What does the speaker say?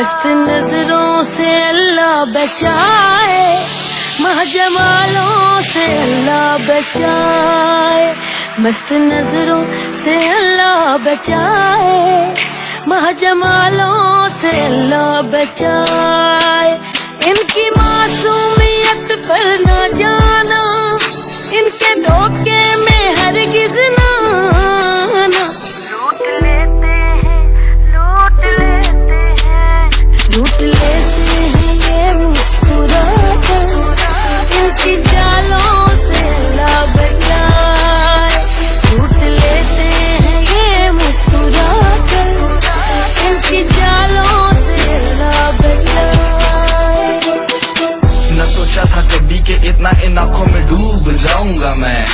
मस्त नजरों से अल्लाह बचाए, महजमालों से अल्लाह बचाए, मस्त नजरों से अल्लाह बचाए, महजमालों से अल्लाह बचाए। इनकी मासूमियत पर न जाना, इनके धोखे में हरगिज ना आना। लूट लेते हैं, लूट लेते हैं, लूट लेते हैं ये मुस्कुरा कर, इनकी जालों से अल्लाह बचाए। लूट लेते हैं ये मुस्कुरा कर, इनकी जालों से अल्लाह बचाए। न सोचा था कभी कि इतना इन आँखों में डूब जाऊंगा मैं,